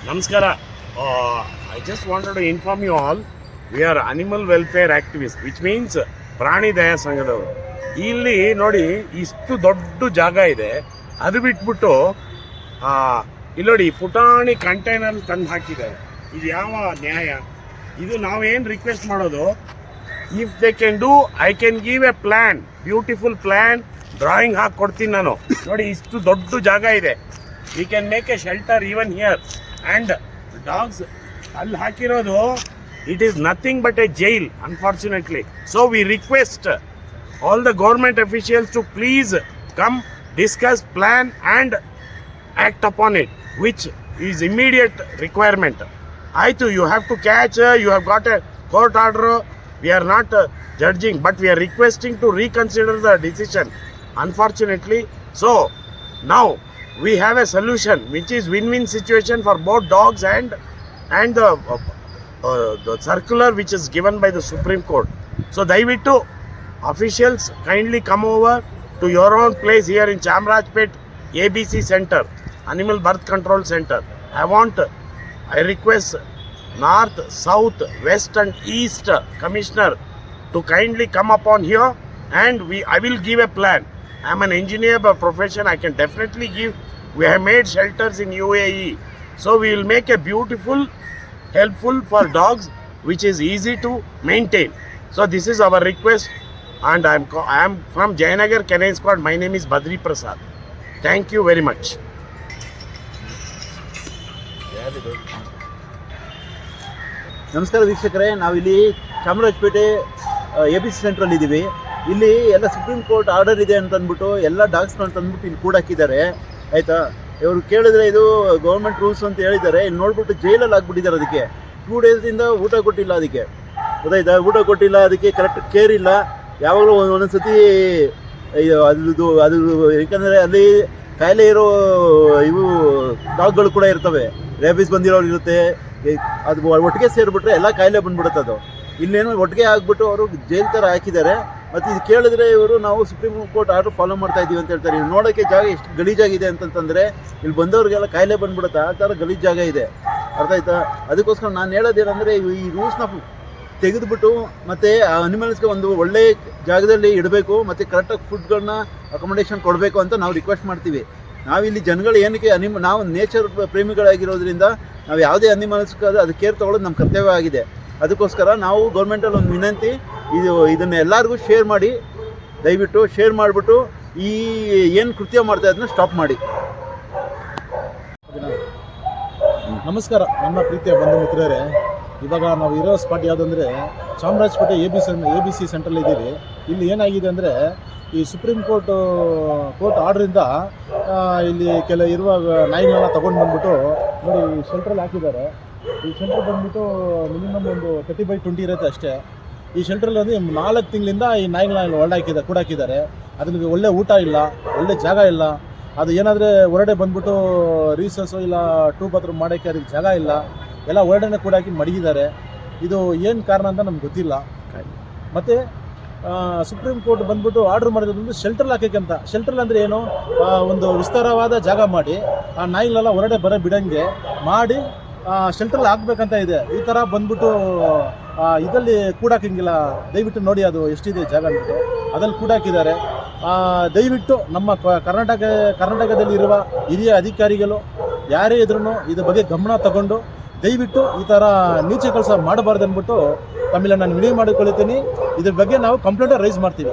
Namaskara. I just wanted to inform you all, we are animal welfare activists, which means ಪ್ರಾಣಿ ದಯಾ ಸಂಘದವರು. ಇಲ್ಲಿ ನೋಡಿ ಇಷ್ಟು ದೊಡ್ಡ ಜಾಗ ಇದೆ, ಅದು ಬಿಟ್ಬಿಟ್ಟು ಇಲ್ಲಿ ನೋಡಿ ಪುಟಾಣಿ ಕಂಟೈನರ್ ತಂದು ಹಾಕಿದ್ದಾರೆ. ಇದು ಯಾವ ನ್ಯಾಯ? ಇದು ನಾವೇನು ರಿಕ್ವೆಸ್ಟ್ ಮಾಡೋದು, if they can do, I can give a plan, beautiful plan, drawing ಹಾಕಿ ಕೊಡ್ತೀನಿ ನಾನು. ನೋಡಿ ಇಷ್ಟು ದೊಡ್ಡ ಜಾಗ ಇದೆ, we can make a shelter even here. And dogs ಅಲ್ಲಿ ಹಾಕಿರೋದು, it is nothing but a jail, unfortunately. So we request all the government officials to please come, discuss, plan and act upon it, which is immediate requirement. Aitu, you have to catch, you have got a court order, we are not judging, but we are requesting to reconsider the decision, unfortunately. So now we have a solution which is win-win situation for both dogs and the circular which is given by the Supreme Court. So Daivittu officials kindly come over to your own place here in Chamrajpet ABC Center, Animal Birth Control Center. I request North, South, West and East Commissioner to kindly come upon here, and I will give a plan. I am an engineer by profession, I can definitely give. We have made shelters in UAE, so we will make a beautiful, helpful for dogs, which is easy to maintain. So this is our request, and I am from Jayanagar Canine Squad. My name is Badri Prasad. Thank you very much. ನಮಸ್ಕಾರ ವೀಕ್ಷಕರೇ, ನಾವಿಲ್ಲಿ Chamarajpet ABC ಸೆಂಟ್ರಲ್ಲಿ ಇದ್ದೀವಿ. ಇಲ್ಲಿ ಎಲ್ಲ supreme court order ಇದೆ ಅಂತ ಅಂದ್ಬಿಟ್ಟು ಎಲ್ಲ ಡಾಗ್ಸ್ಗಳನ್ನ ತಂದ್ಬಿಟ್ಟು ಇಲ್ಲಿ ಕೂಡ ಹಾಕಿದ್ದಾರೆ. ಆಯಿತಾ, ಇವರು ಕೇಳಿದ್ರೆ ಇದು ಗೌರ್ಮೆಂಟ್ ರೂಲ್ಸ್ ಅಂತ ಹೇಳಿದ್ದಾರೆ. ಇಲ್ಲಿ ನೋಡ್ಬಿಟ್ಟು ಜೈಲಲ್ಲಿ ಹಾಕ್ಬಿಟ್ಟಿದ್ದಾರೆ. ಅದಕ್ಕೆ 2 ಡೇಸಿಂದ ಊಟ ಕೊಟ್ಟಿಲ್ಲ, ಅದಕ್ಕೆ ಗೊತ್ತಾಯ್ತಾ, ಊಟ ಕೊಟ್ಟಿಲ್ಲ, ಅದಕ್ಕೆ ಕರೆಕ್ಟ್ ಕೇರ್ ಇಲ್ಲ. ಯಾವಾಗಲೂ ಒಂದೊಂದ್ಸತಿ ಅದು ಯಾಕಂದರೆ ಅಲ್ಲಿ ಕಾಯಿಲೆ ಇರೋ ಇವು ಡಾಗ್ಗಳು ಕೂಡ ಇರ್ತವೆ, ರೇಬಿಸ್ ಬಂದಿರೋರು ಇರುತ್ತೆ. ಅದು ಒಟ್ಟಿಗೆ ಸೇರಿಬಿಟ್ರೆ ಎಲ್ಲ ಕಾಯಿಲೆ ಬಂದ್ಬಿಡುತ್ತೆ. ಅದು ಇಲ್ಲೇನೋ ಒಟ್ಟಿಗೆ ಆಗಿಬಿಟ್ಟು ಅವರು ಜೈಲ್ ಥರ ಹಾಕಿದ್ದಾರೆ. ಮತ್ತು ಇದು ಕೇಳಿದ್ರೆ ಇವರು ನಾವು ಸುಪ್ರೀಂ ಕೋರ್ಟ್ ಆರ್ಡರ್ ಫಾಲೋ ಮಾಡ್ತಾ ಇದ್ದೀವಿ ಅಂತ ಹೇಳ್ತಾರೆ. ಇಲ್ಲಿ ನೋಡೋಕ್ಕೆ ಜಾಗ ಎಷ್ಟು ಗಲೀಜಾಗಿದೆ ಅಂತಂತಂದರೆ, ಇಲ್ಲಿ ಬಂದವ್ರಿಗೆಲ್ಲ ಕಾಯಿಲೆ ಬಂದ್ಬಿಡುತ್ತೆ, ಆ ಥರ ಗಲೀಜು ಜಾಗ ಇದೆ. ಅರ್ಥ ಆಯ್ತಾ? ಅದಕ್ಕೋಸ್ಕರ ನಾನು ಹೇಳೋದೇನೆಂದರೆ, ಈ ರೂಲ್ಸ್ನ ತೆಗೆದುಬಿಟ್ಟು ಮತ್ತು ಆ ಅನಿಮಲ್ಸ್ಗೆ ಒಂದು ಒಳ್ಳೆ ಜಾಗದಲ್ಲಿ ಇಡಬೇಕು, ಮತ್ತು ಕರೆಕ್ಟಾಗಿ ಫುಡ್ಗಳನ್ನ ಅಕೊಮಡೇಷನ್ ಕೊಡಬೇಕು ಅಂತ ನಾವು ರಿಕ್ವೆಸ್ಟ್ ಮಾಡ್ತೀವಿ. ನಾವಿಲ್ಲಿ ಜನಗಳು ಏನಕ್ಕೆ ನಾವು ನೇಚರ್ ಪ್ರೇಮಿಗಳಾಗಿರೋದ್ರಿಂದ ನಾವು ಯಾವುದೇ ಅನಿಮಲ್ಸ್ಗೆ ಅದು ಕೇರ್ ತೊಗೊಳ್ಳೋದು ನಮ್ಮ ಕರ್ತವ್ಯ ಆಗಿದೆ. ಅದಕ್ಕೋಸ್ಕರ ನಾವು ಗೌರ್ಮೆಂಟಲ್ಲಿ ಒಂದು ವಿನಂತಿ, ಇದನ್ನು ಎಲ್ಲರಿಗೂ ಶೇರ್ ಮಾಡಿ, ದಯವಿಟ್ಟು ಶೇರ್ ಮಾಡಿಬಿಟ್ಟು ಈ ಏನು ಕೃತ್ಯ ಮಾಡ್ತಾ ಅದನ್ನ ಸ್ಟಾಪ್ ಮಾಡಿ. ನಮಸ್ಕಾರ ನನ್ನ ಪ್ರೀತಿಯ ಬಂಧು ಮಿತ್ರರೇ, ಇವಾಗ ನಾವು ಇರೋ ಸ್ಪಾಟ್ ಯಾವುದಂದರೆ ಚಾಮರಾಜಪೇಟೆ ABC ಸೆಂಟ್ರಲ್ಲಿ ಇದ್ದೀವಿ. ಇಲ್ಲಿ ಏನಾಗಿದೆ ಅಂದರೆ, ಈ ಸುಪ್ರೀಂ ಕೋರ್ಟ್ ಆರ್ಡ್ರಿಂದ ಇಲ್ಲಿ ಇರುವ ನಾಯಿಗಳನ್ನ ತೊಗೊಂಡು ಬಂದ್ಬಿಟ್ಟು ನೋಡಿ ಈ ಶೆಲ್ಟ್ರಲ್ಲಿ ಹಾಕಿದ್ದಾರೆ. ಈ ಶೆಲ್ಟರ್ ಬಂದ್ಬಿಟ್ಟು ಮಿನಿಮಮ್ ಒಂದು 30/20 ಇರುತ್ತೆ ಅಷ್ಟೇ. ಈ ಶೆಲ್ಟ್ರಲ್ಲಿ ಒಂದು 4 ತಿಂಗಳಿಂದ ಈ ನಾಯಿಗಳನ್ನ ಕೂಡ ಹಾಕಿದ್ದಾರೆ. ಅದಕ್ಕೆ ಒಳ್ಳೆ ಊಟ ಇಲ್ಲ, ಒಳ್ಳೆ ಜಾಗ ಇಲ್ಲ. ಅದು ಏನಾದರೆ ಹೊರಗಡೆ ಬಂದ್ಬಿಟ್ಟು ರೀಸಸ್ಸು ಇಲ್ಲ 2 ಬಾತ್ರೂಮ್ ಮಾಡೋಕ್ಕೆ ಅದಕ್ಕೆ ಜಾಗ ಇಲ್ಲ, ಎಲ್ಲ ಹೊರಗಡೆ ಕೂಡ ಹಾಕಿ ಮಡಗಿದ್ದಾರೆ. ಇದು ಏನು ಕಾರಣ ಅಂತ ನಮ್ಗೆ ಗೊತ್ತಿಲ್ಲ. ಮತ್ತು ಸುಪ್ರೀಂ ಕೋರ್ಟ್ ಬಂದ್ಬಿಟ್ಟು ಆರ್ಡ್ರ್ ಮಾಡಿರೋದು ಶೆಲ್ಟರ್ ಹಾಕೋಕ್ಕೆ ಅಂತ. ಶೆಲ್ಟರ್ ಅಂದರೆ ಏನು, ಒಂದು ವಿಸ್ತಾರವಾದ ಜಾಗ ಮಾಡಿ ಆ ನಾಯಿಗಳೆಲ್ಲ ಹೊರಗಡೆ ಬಿಡಂಗೆ ಮಾಡಿ ಶೆಲ್ಟ್ರಲ್ಲಿ ಹಾಕ್ಬೇಕಂತ ಇದೆ. ಈ ಥರ ಬಂದ್ಬಿಟ್ಟು ಇದರಲ್ಲಿ ಕೂಡಾಕಿಂಗಿಲ್ಲ. ದಯವಿಟ್ಟು ನೋಡಿ ಅದು ಎಷ್ಟಿದೆ ಜಾಗ ಅಂದ್ಬಿಟ್ಟು ಅದ್ರಲ್ಲಿ ಕೂಡಾಕಿದ್ದಾರೆ. ದಯವಿಟ್ಟು ನಮ್ಮ ಕರ್ನಾಟಕದಲ್ಲಿರುವ ಹಿರಿಯ ಅಧಿಕಾರಿಗಳು ಯಾರೇ ಇದ್ರೂ ಇದ್ರ ಬಗ್ಗೆ ಗಮನ ತಗೊಂಡು ದಯವಿಟ್ಟು ಈ ಥರ ನೀಚೆ ಕೆಲಸ ಮಾಡಬಾರ್ದು ಅಂದ್ಬಿಟ್ಟು ತಮ್ಮಲ್ಲಿ ನಾನು ವಿನಂತಿ ಮಾಡಿಕೊಳ್ಳುತ್ತೀನಿ. ಇದ್ರ ಬಗ್ಗೆ ನಾವು ಕಂಪ್ಲೇಂಟ್ ರೈಸ್ ಮಾಡ್ತೀವಿ.